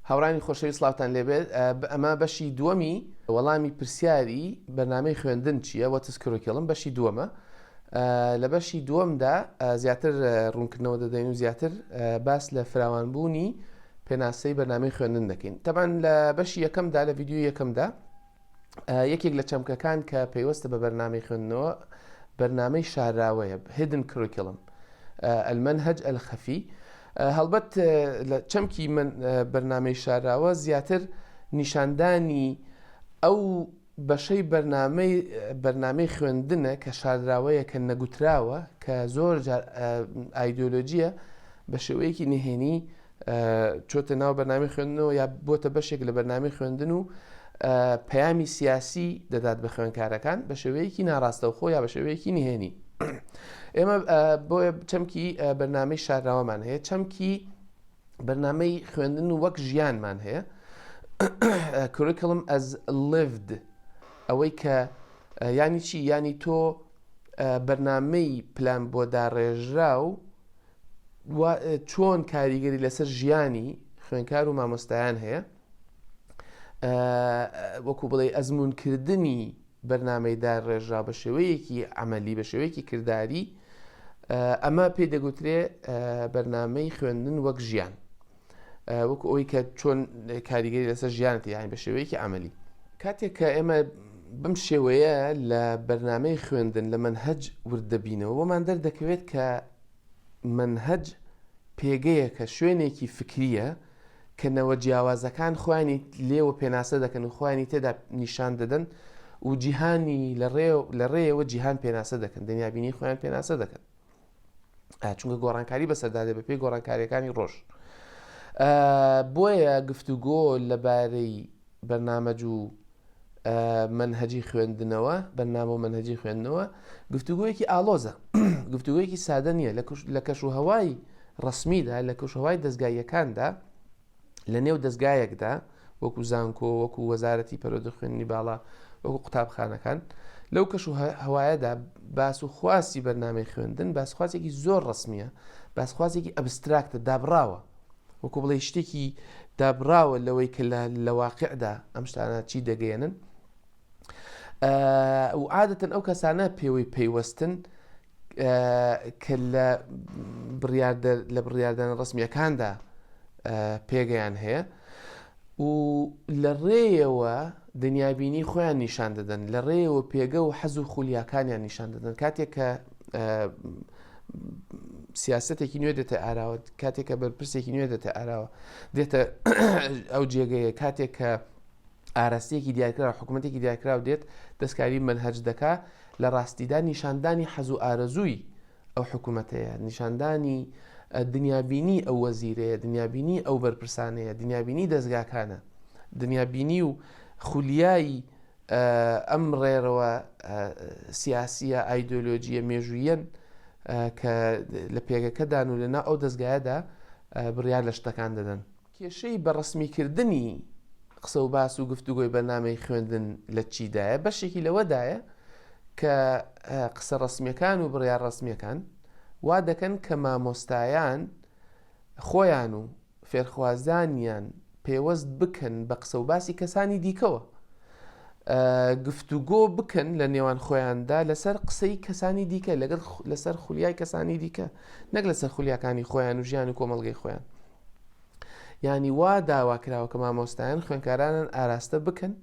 هاورانی خۆشەویست سڵاوتان لێبێت. ئەمە بەشی دووەمی وەڵامی پرسیاری بەرنامەی خوێندن چییە وەتس کورریکولم بەشی دووەمە. لە بەشی دووەمدا زیاتر ڕوونکردنەوە دەدەین و زیاتر باس لە فراوانبوونی پێناسەی بەرنامەی خوێندن دەکەین. تەبەن لە بەشی یەکەمدا لە ڤیدیۆ یەکەمدا یەکێک لە چەمکەکان کە پێوەستە بە بەرنامەی خوێندنەوە بەرنامەی شاراوەیە هیدن کورریکولم المەنهەج ئەلخەفی. هەڵبەت لە چەمکی من بەرنامەی شاراوە زیاتر نیشاندانی ئەو بەشەی بەرنامەی خوێندنە کە شاراوەیە کە نەگوتراوە کە زۆر ئایدۆلۆجیە بە شێوەیەکی نهێنی چۆتە ناو بەرنامەی خوێندنەوە یا بۆتە بەشێک لە بەرنامەی خوێندن و پەیامی سیاسی دەدات بە خوێندکارەکان بە شێوەیەکی ناڕاستەوخۆ یا بە شێوەیەکی نهێنی. ئێمە بۆیە چەمکی بەرنامەی شاراوەمان هەیە، چەمکی بەرنامەی خوێندن وەک ژیانمان هەیە curriculum as lived، ئەوەی کە ینی چی؟ ینی تۆ بەرنامەی پلان بۆ داڕێژرا و چۆن کاریگەری لەسەر ژیانی خوێندکار و مامۆستایان هەیە، وەکو بڵێ ئەزمونکردنی بەرنامەی داڕێژرا بە شێوەیەکی عەمەلی بە شێوەیەکی کردداری، ئەمە پێی دەگوترێ بەرنامەی خوێندن وەک ژیان، وەکو ئەوەی کە چۆن کاریگەری لەسەر ژیانەتی یانی بە شێوەیەکی عەمەلی. کاتێک کە ئێمە بم شێوەیە لە بەرنامەی خوێندن لە مەنهەج وردەبینەوە وەمان دەردەکەوێت کە مەنهەج پێگەیە کە شوێنێکی فکریە کە نەوە جیاوازەکان خۆیانی لێوە پێناسە دەکەن و خۆیانی تێدا نیشان دەدەن و جیهانی لە ڕێیەوە جیهان پێناسە دەکەن، دنیابینی خۆیان پێناسە دەکەن، چونکە گۆڕانکاری بەسەردادێ بەپێی گۆڕانکاریەکانی ڕۆژ. بۆیە گفتوگۆ لەبارەی بەرنامەج و منهەجی خوێندنەوە بەرنامە و منهەجی خوێندنەوە گفتوگۆیەکی ئالۆزە، گفتوگۆیەکی سادە نییە. لە کەشوهەوای ڕسمیدا لە کەشوهەوای دەستگایەکاندا لە نێو دەستگایەکدا وەکو زانکۆ وەکو وەزارەتی پەرۆدە خوێندنی باڵا وەکو قوتابخانەکان لەو کەشوهەوایەدا باسوخواسی بەرنامەی خوێندن باسخوازێکی زۆر ڕسمیە، باسخوازێکی ئەبستراکتە دابراوە، وەکو بڵێ شتێکی دابراوە لەوەی کە لە واقعدا ئەم شتانە چی دەگەێنن و عادەتەن ئەو کەسانە پێوەی پەیوەستن کە لە بڕیاردان ڕسمیەکاندا پێگەیان هەیە و لە ڕێیەوە دنیابینی خۆیان نیشان دەدەن، لە ڕێیەوە پێگە و حەز و خولیاکانیان نیشان دەدەن. کاتێک کە سیاسەتێکی نوێ دێتە ئاراوە، کاتێک کە بەرپرسێکی نوێ دێتە ئاراوە دێتە ئەو جێگەیە، کاتێک کە ئاراستەیەکی دیارکراوە حکوومەتێکی دیارکراو دێت دەستکاری مەنهەج دەکا لە ڕاستیدا نیشاندانی حەز و ئارەزووی ئەو حکوومەتەیە، نیشاندانی دنیابینی ئەو وەزیرەیە، دنیابینی ئەو بەرپرسانەیە، دنیابینی دەستگاکانە، دنیابینی و خولیایی ئەم ڕێرەوە سیاسیە ئایدۆلۆجیە مێژوویەن کە لە پێگەکەدان و لەنا ئەو دەستگایەدا بڕیار لە شتەکان دەدەن. کێشەی بەڕسمیکردنی قسە و باس و گفتوگۆی بەرنامەی خوێندن لە چیدایە؟ بەشێکی لەوەدایە کە قسە ڕسمیەکان و بڕیار ڕسمیەکان وا دەکەن کە مامۆستایان خۆیان و فێرخوازانیان پێوەست بکەن بە قسە و باسی کەسانی دیکەوە، گفتوگۆ بکەن لە نێوان خۆیاندا لەسەر قسەی کەسانی دیکە، لەسەر خولیای کەسانی دیکە، نەک لەسەر خولیاکانی خۆیان و ژیان و کۆمەڵگەی خۆیان. ینی وا داواکراوە کە مامۆستایان خوێندکارانن ئاراستە بکەن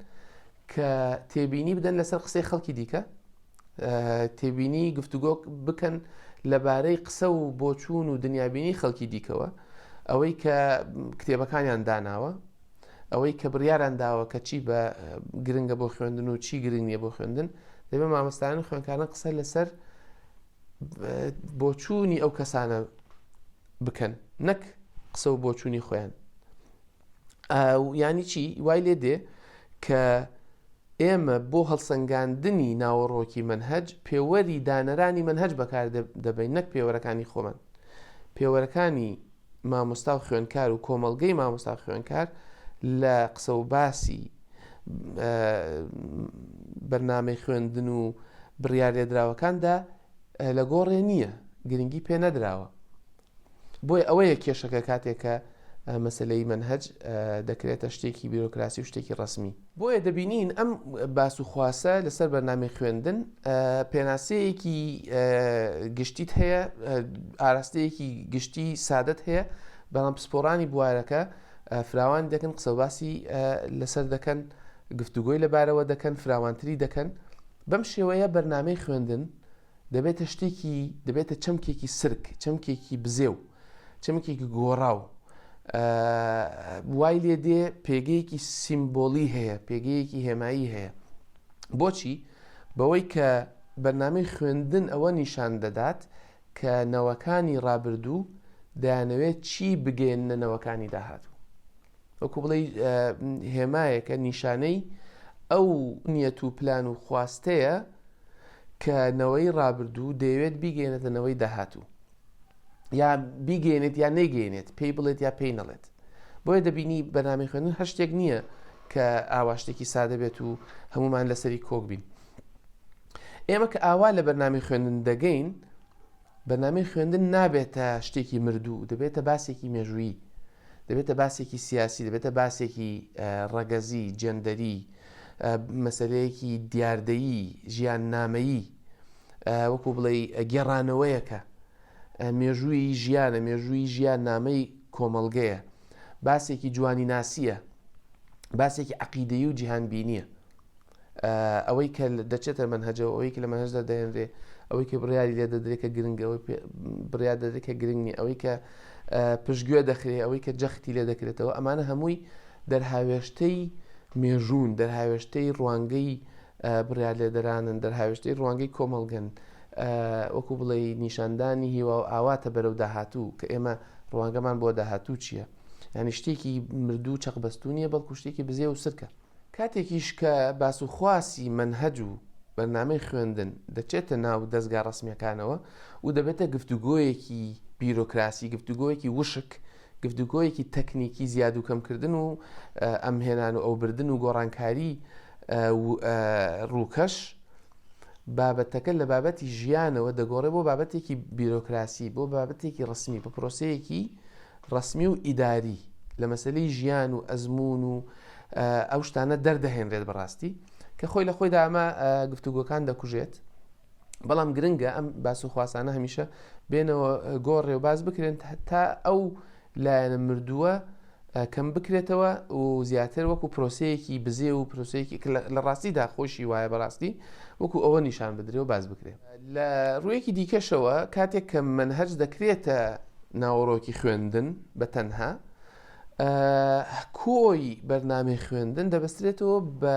کە تێبینی بدەن لەسەر قسەی خەڵکی دیکە، تێبینی گفتوگۆ بکەن لەبارەی قسە و بۆچوون و دنیابینی خەڵکی دیکەوە، ئەوەی کە کتێبەکانیان داناوە، ئەوەی کە بڕیاران داوە کە چی بە گرنگە بۆ خوێندن و چی گرنگ نییە بۆ خوێندن. دەبێت مامۆستایان خوێندکاران قسە لەسەر بۆچوونی ئەو کەسانە بکەن، نەک قسە و بۆچوونی خۆیان. ینی چی؟ وای لێ دێ کە ئێمە بۆ هەڵسەنگاندنی ناوەڕۆکی مەنهەج پێوەری دانەرانی مەنهەج بەکار دەبین، نەک پێوەرەکانی خۆمان. پێوەرەکانی مامۆستا و خوێندکار و کۆمەڵگەی مامۆستا و خوێندکار لە قسە و باسی بەرنامەی خوێندن و بڕیار لێدراوەکاندا لە گۆڕێ نییە، گرنگی پێ نەدراوە. بۆی ئەوەیە کێشەکە کاتێکە مەسلەی منهج دەکرێتە شتێکی بیرۆکراسی و شتێکی ڕسمی. بۆیە دەبینین ئەم باس و خواسە لەسەر بەرنامەی خوێندن پێناسەیەکی گشتیت هەیە، ئاراستەیەکی گشتی سادەت هەیە، بەڵام پسپۆڕانی بوارەکە فراوان دەکەن، قسەباسی لەسەر دەکەن، گفتوگۆی لەبارەوە دەکەن، فراوانتری دەکەن. بەم شێوەیە بەرنامەی خوێندن دەبێتە شتێکی، دەبێتە چەمکێکی سرک، چەمکێکی بزێو، چەمکێکی گۆڕاو، وای لێ دێ پێگەیەکی سیمبۆلی هەیە، پێگەیەکی هێمایی هەیە. بۆچی؟ بەوەی کە بەرنامەی خوێندن ئەوە نیشان دەدات کە نەوەکانی ڕابردوو دەیانەوێت چی بگەێنە نەوەکانی داهاتوو. وەکو بڵێ هێمایەکە، نیشانەی ئەو نیەت و پلان و خواستەیە کە نەوەی ڕابردوو دەیەوێت بیگەێنێتە نەوەی داهاتوو، یا بیگەێنێت یا نەیگەێنێت، پێی بڵێت یا پێی نەڵێت. بۆیە دەبینی بەرنامەی خوێندن هەر شتێک نییە کە ئاوا شتێکی سادە بێت و هەمومان لەسەری کۆک بین. ئێمە کە ئاوا لە بەرنامەی خوێندن دەگەین، بەرنامەی خوێندن نابێتە شتێکی مردوو، دەبێتە باسێکی مێژوویی، دەبێتە باسێکی سیاسی، دەبێتە باسێکی ڕەگەزی، جێندەری، مەسەلەیەکی دیاردەیی، ژیان نامەیی، وەکو بڵێ گێڕانەوەیەکە، مێژووی ژیانە، مێژووی ژیان نامەی کۆمەڵگەیە، باسێکی جوانی ناسیە، باسێکی عەقیدەیی و جیهانبینیە. ئەوەی کە دەچێتە منهەجەوە، ئەوەی کە لە منهەجدا دەهێنرێ، ئەوەی کە بڕیاری لێ دەدرێت کە گرنگە، ئەوەی بڕیار دەدرێت کە گرنگ نیە، ئەوەی کە پشتگوێ دەخرێت، ئەوەی کە جەختی لێ دەکرێتەوە، ئەمانە هەمووی دەرهاوێشتەی مێژوون، دەرهاوێشتەی ڕوانگەی بڕیار لێدەرانن، دەرهاوێشتەی ڕوانگەی کۆمەڵگەن، وەکو بڵێ نیشاندانی هیوا و ئاواتە بەرەو داهاتوو کە ئێمە ڕوانگەمان بۆ داهاتوو چییە. یعنی شتێکی مردوو چەقبەستونیە، بەڵکو شتێکی بزێ و سرکە. کاتێکیش کە باس و خواسی منهەج و بەرنامەی خوێندن دەچێتە ناو دەستگا ڕسمیەکانەوە و دەبێتە گفتوگۆیەکی بیرۆکراسی، گفتوگۆیەکی وشک، گفتوگۆیەکی تەکنیکی زیاد و کەمکردن و ئەمهێنان و ئەوبردن و گۆڕانکاری ڕووکەش، بابەتەکە لە بابەتی ژیانەوە دەگۆڕێ بۆ بابەتێکی بیرۆکراسی، بۆ بابەتێکی ڕسمی، بۆ پرۆسەیەکی ڕسمی و ئیداری لە مەسەلەی ژیان و ئەزمون و ئەو شتانە دەردەهێنرێت بەڕاستی، کە خۆی لە خۆیدا ئەمە گفتوگۆکان دەکوژێت. بەڵام گرنگە ئەم باس و خواسانە هەمیشە بێنەوە گۆڕێ و باز بکرێن تا ئەو لایەنە مردووە کەم بکرێتەوە و زیاتر وەکو پرۆسەیەکی بزێ و پرۆسەیەکی لە ڕاستیدا خۆشی وایە بەڕاستی وەکو ئەوە نیشان بدرێ و باز بکرێت. لە ڕوویەکی دیکەشەوە کاتێک کە منهەج دەکرێتە ناوەڕۆکی خوێندن بە تەنها، کۆی بەرنامەی خوێندن دەبەسترێتەوە بە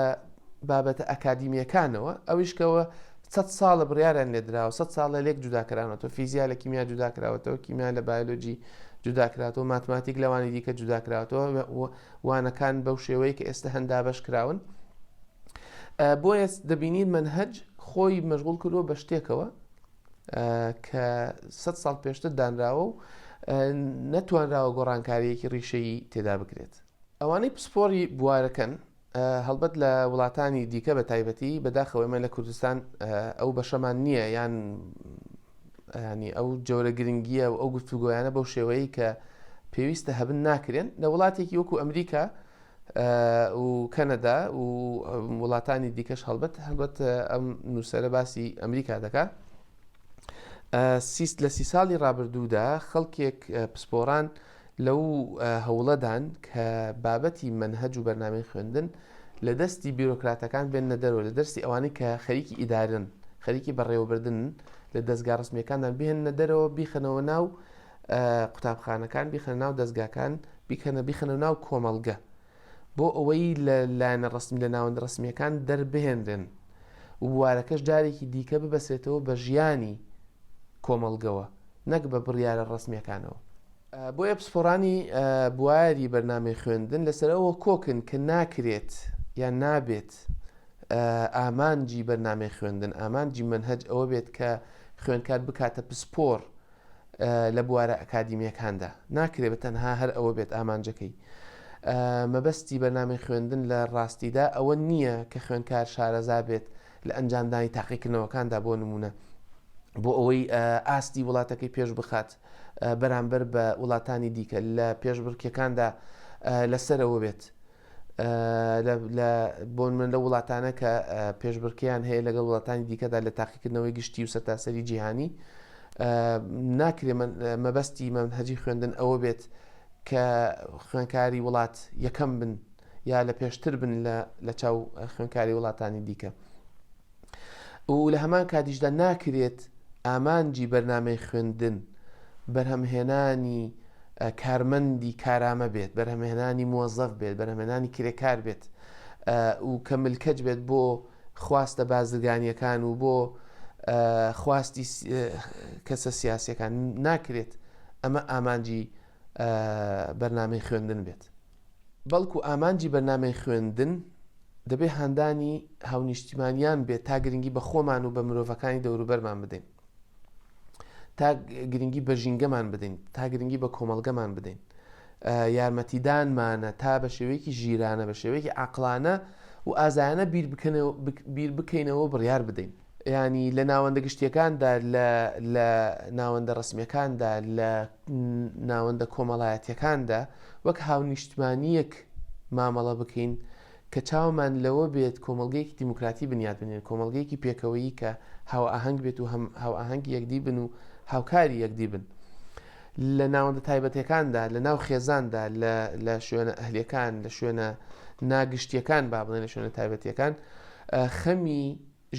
بابەتە ئەکادیمیەکانەوە، ئەویشکەوە 100 ساڵە بڕیاریان لێدراوە، 100 ساڵە لێک جوداکرانەوە، فیزیا لە کیمیا جوداکراوەتەوە، کیمیا لە بایۆلۆجی جوداکراتەوە، ماتماتیک لەوانی دیکە جوداکراتەوە، وانەکان بەو شێوەیە کە ئێستا هەندا بەش کراون. بۆیە دەبینین منهەج خۆی مەشغوڵ کردووە بە شتێکەوە کە 100 ساڵ پێشتر دانراوە و نەتوانراوە گۆڕانکاریەکی ڕیشەیی تێدا بکرێت. ئەوانەی پسپۆری بوارەکەن هەڵبەت لە وڵاتانی دیکە بە تایبەتی بەداخەوەمە لە کوردستان ئەو بەشەمان نییە، یان ینی ئەو جۆرە گرنگیە و ئەو گفتوگۆیانە بەو شێوەیە کە پێویستە هەبن ناکرێن. لە وڵاتێکی وەکو ئەمریکا و کەنەدا و وڵاتانی دیکەش هەڵبەت ئەم نووسەرە باسی ئەمریکا دەکات. لە 30 ساڵی ڕابردوودا خەڵکێک پسپۆران لەو هەوڵەدان کە بابەتی منهەج و بەرنامەی خوێندن لە دەستی بیرۆکراتەکان بێنە دەرەوە، لە دەستی ئەوانەی کە خەریکی ئیدارن، خەریکی بەڕێوەبردن لە دەستگا ڕسمیەکاندان بهێنە دەرەوە، بیخەنەوە ناو قوتابخانەکان، بیخەنە ناو دەستگاکان، بیخەنە ناو کۆمەڵگە، بۆ ئەوەی لە لایەنە ڕسمی لە ناوەندە ڕسمیەکان دەربهێنرێن و بوارەکەش جارێکی دیکە ببەسرێتەوە بە ژیانی کۆمەڵگەوە، نەک بە بڕیارە ڕسمیەکانەوە. بۆیە پسپۆڕانی بواری بەرنامەی خوێندن لەسەرەوە کۆکن کە ناکرێت یان نابێت ئامانجی بەرنامەی خوێندن، ئامانجی منهەج ئەوە بێت کە خوێندکار بکاتە پسپۆر لە بوارە ئەکادیمیەکاندا، ناکرێت بە تەنها هەر ئەوە بێت ئامانجەکەی. مەبەستی بەرنامەی خوێندن لە ڕاستیدا ئەوە نییە کە خوێندکار شارەزا بێت لە ئەنجامدانی تاقیکردنەوەکاندا، بۆ نمونە بۆ ئەوەی ئاستی وڵاتەکەی پێش بخات، بەرامبەر بە وڵاتانی دیکە لە پێشبڕکێکاندا لەسەرەوە بێت بۆ من لە وڵاتانە کە پێشبڕکیان هەیە لەگەڵ وڵاتانی دیکەدا لە تاقیکردنەوەی گشتی و سەرتاسەری جیهانی ناکرێ مەبەستی مەنهەجی خوێندن ئەوە بێت کە خوێنکاری وڵات یەکەم بن یا لە پێشتر بن لە چاو خوێنکاری وڵاتانی دیکە و لە هەمان کاتیشدا ناکرێت ئامانجی بەرنامەی خوێندن بەرهەمهێنانی کارمەندی کارامە بێت بەرهەمهێنانی مۆزەف بێت بەرهەمهێنانی کرێکار بێت و کە ملکەج بێت بۆ خواستە بازرگانیەکان و بۆ خواستی کەسە سیاسیەکان ناکرێت ئەمە ئامانجی بەرنامەی خوێندن بێت بەڵکو ئامانجی بەرنامەی خوێندن دەبێت هەندانی هاونیشتیمانیان بێت تا گرنگی بە خۆمان و بە مرۆڤەکانی دەوروبەرمان بدەین تا گرنگی بە ژینگەمان بدەین تا گرنگی بە کۆمەڵگەمان بدەین یارمەتیدانمانە تا بە شێوەیەکی ژیرانە بە شێوەیەکی عەقڵانە و ئازایانە بیر بکەینەوە بڕیار بدەین ینی لە ناوەندە گشتیەکاندا لە ناوەندە ڕسمیەکاندا لە ناوەندە کۆمەڵایەتیەکاندا وەک هاونیشتمانیەک مامەڵە بکەین کە چاومان لەوە بێت کۆمەڵگەیەکی دیموکراتی بنیاد بنێن کۆمەڵگەیەکی پێکەوەیی کە هاو ئاهەنگ بێت و هاو ئاهەنگی یەکدی بن و هاوکاری یەکدی بن لە ناوەندە تایبەتەکاندا لە ناو خێزاندا لە شوێنە ئەهلیەکان لە شوێنە ناگشتیەکان با بڵێن لە شوێنە تایبەتیەکان خەمی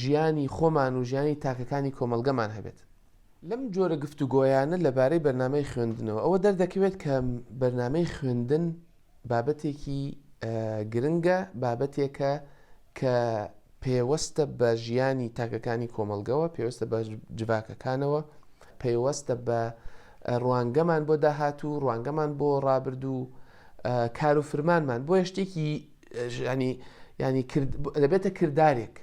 ژیانی خۆمان و ژیانی تاکەکانی کۆمەڵگەمان هەبێت لەم جۆرە گفتوگۆیانە لەبارەی بەرنامەی خوێندنەوە ئەوە دەردەکەوێت کە بەرنامەی خوێندن بابەتێکی گرنگە بابەتێکە کە پێوەستە بە ژیانی تاکەکانی کۆمەڵگەوە پێوەستە بە جڤاکەکانەوە پێوەستە بە ڕوانگەمان بۆ داهاتوو ڕوانگەمان بۆ ڕابردوو کار و فرمانمان بۆ شتێکی ینی دەبێتە کردارێک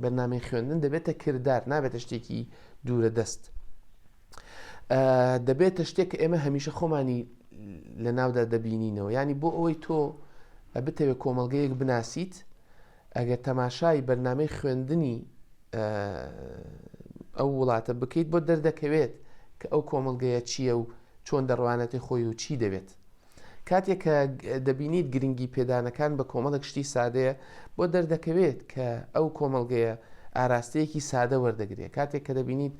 بەرنامەی خوێندن دەبێتە کردار نابێتە شتێکی دوورە دەست دەبێتە شتێک کە ئێمە هەمیشە خۆمانی لە ناودا دەبینینەوە ینی بۆ ئەوەی تۆ بتەوێت کۆمەڵگەیەک بناسیت ئەگەر تەماشای بەرنامەی خوێندنی ئەو وڵاتە بکەیت بۆ دەردەکەوێت کە ئەو کۆمەڵگەیە چییە و چۆن دەڕوانەتی خۆی و چی دەوێت کاتێک کە دەبینیت گرنگی پێدانەکان بە کۆمەڵێک شتی سادەیە بۆ دەردەکەوێت کە ئەو کۆمەڵگەیە ئاراستەیەکی سادە وەردەگرێت کاتێک کە دەبینیت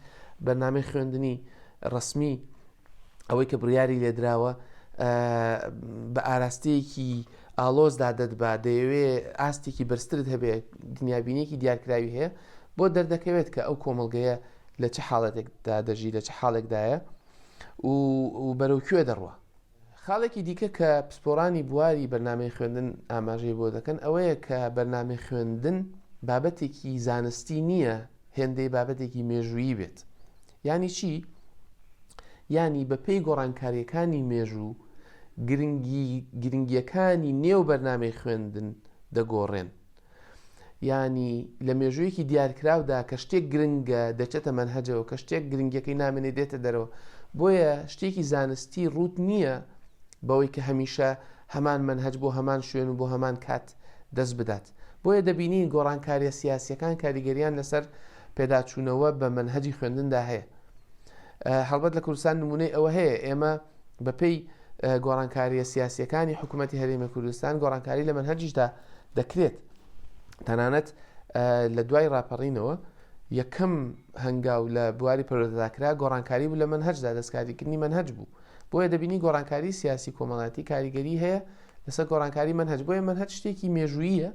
بەرنامەی خوێندنی ڕسمی ئەوەی کە بڕیاری لێدراوە بە ئاراستەیەکی ئالۆزدا دەدبا دەیەوێ ئاستێکی بەرزترت هەبێ دنیابینێکی دیارکراوی هەیە بۆ دەردەکەوێت کە ئەو کۆمەڵگەیە لە چه حاڵەتێکدا دەژی لە چه حاڵێکدایە و بەرەوکوێ دەڕوە خاڵێکی دیکە کە پسپۆرانی بواری بەرنامەی خوێندن ئاماژەی بۆ دەکەن ئەوەیە کە بەرنامەی خوێندن بابەتێکی زانستی نییە هێندەی بابەتێکی مێژویی بێت یانی چی؟ ینی بە پێی گۆڕانکاریەکانی مێژوو گرنگیەکانی نێو بەرنامەی خوێندن دەگۆڕێن ینی لە مێژوویەکی دیارکراودا کە شتێک گرنگە دەچێتە مەنهەجەوە کە شتێک گرنگیەکەی نامێنێ دێتە دەرەوە بۆیە شتێکی زانستی ڕوت نییە بەوەی کە هەمیشە هەمان مەنهەج بۆ هەمان شوێن و بۆ هەمان کات دەست بدات بۆیە دەبینین گۆڕانکاریە سیاسیەکان کاریگەریان لەسەر پێداچوونەوە بە مەنهەجی خوێندندا هەیە هەڵبەت لە کوردستان نمونەی ئەوە هەیە ئێمە بەپێی گۆڕانکاریە سیاسیەکانی حکوومەتی هەرێمی کوردستان گۆڕانکاری لە مەنهەجیشدا دەکرێت تەنانەت لە دوای ڕاپەڕینەوە یەکەم هەنگاو لە بواری پەروەردەداکرا گۆڕانکاری بوو لە مەنهەجدا دەستکاریکردنی مەنهەج بوو بۆیە دەبینی گۆڕانکاری سیاسی کۆمەڵایەتی کاریگەری هەیە لەسەر گۆڕانکاری مەنهەج بۆیە مەنهەج شتێکی مێژووییە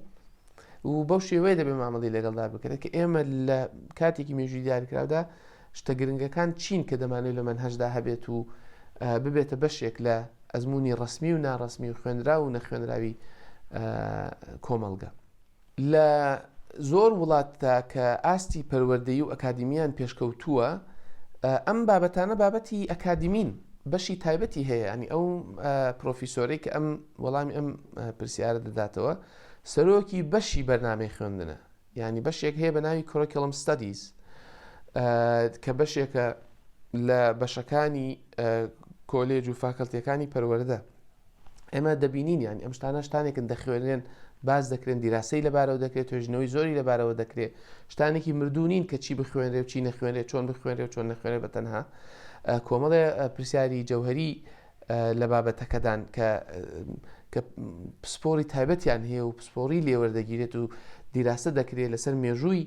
و بەو شێوەیە دەبێ مامەڵی لەگەڵدا بکرێت کە ئێمە لە کاتێکی مێژووی دیاریکراودا شتە گرنگەکان چین کە دەمانێت لە مەنهەجدا هەبێت و ببێتە بەشێک لە ئەزمموی ڕسمی و ناڕسمی و خوێنرا و نەخوێنراوی کۆمەڵگە لە زۆر وڵاتدا کە ئاستی پەروەردەیی و ئەکادیمیان پێشکەوتووە ئەم بابەتانە بابەتی ئەکادیمین بەشی تایبەتی هەیە ینی ئەو پرۆفیسۆرەی کە ئەم وەڵامی ئەم پرسیارە دەداتەوە سەرۆکی بەشی بەرنامەی خوێندنە ینی بەشێک هەیە بە ناوی کۆرۆکیڵم ستەدیز کە بەشێکە لە بەشەکانی کۆلێج و فاکەڵتیەکانی پەروەردە ئێمە دەبینین ینی ئەم شتانێکن دەخوێنێن باز دەکرێن دیراسەی لەبارەوە دەکرێت توێژنەوەی زۆری لەبارەوە دەکرێت شتانێکی مردوونین کە چی بخوێنرێ و چی نەخوێنرێت چۆن بخوێنرێ و چۆن نەخوێنرێ بە تەنها کۆمەڵێ پرسیاری جەوهری لە بابەتەکەدان کە پسپۆری تایبەتیان هەیە و پسپۆری لێوەردەگیرێت و دیراسە دەکرێت لەسەر مێژووی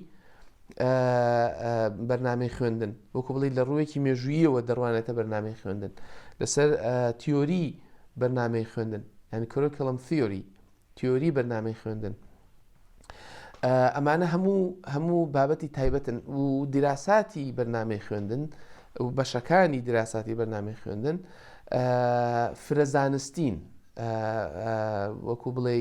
بەرنامەی خوێندن وەکو بڵێ لە ڕوویەکی مێژوویەوە دەڕوانێتە بەرنامەی خوێندن لەسەر تیۆری بەرنامەی خوێندن یعنی کورریکولم تیۆری بەرنامەی خوێندن ئەمانە هەموو بابەتی تایبەتن و دیراساتی بەرنامەی خوێندن و بەشەکانی دیراساتی بەرنامەی خوێندن فرەزانستین وەکو بڵێ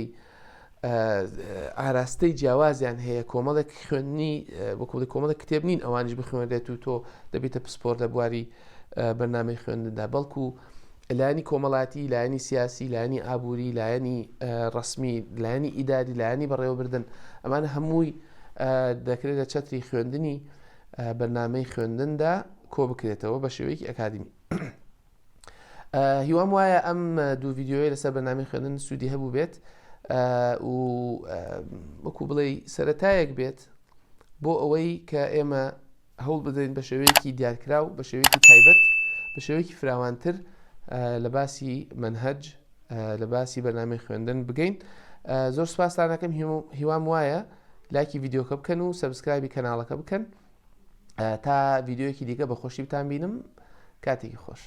ئاراستەی جیاوازیان هەیە کۆمەڵێک خوێندنی وەکو کۆمەڵێک کتێب نین ئەوانش بخوێنرێت و تۆ دەبێتە پسپۆر لە بواری بەرنامەی خوێندندا بەڵکو لایەنی کۆمەڵاتی لایەنی سیاسی لایەنی ئابووری لایەنی ڕسمی لایەنی ئیداری لایەنی بەڕێوەبردن ئەمانە هەمووی دەکرێت لە چەتری خوێندنی بەرنامەی خوێندندا کۆ بکرێتەوە بە شێوەیەکی ئەکادمی هیوام وایە ئەم دوو ڤیددیۆی لەسەر بەرنامەی خوێندن سوودی هەبوو بێت و وەکو بڵێ سەرەتایەک بێت بۆ ئەوەی کە ئێمە هەوڵ بدەین بە شێوەیەکی دیارکراو بە شێوەیەکی تایبەت بە شێوەیەکی فراوانتر لە باسی منهەج لە باسی بەرنامەی خوێندن بگەین زۆر سوپاسانەکەم هیوام وایە لایکی ڤیددیۆکە بکەن و سەبسکرایبی کەناڵەکە بکەن تا ڤیددیۆیەکی دیکە بە خۆشی بتان بینم کاتێکی خۆش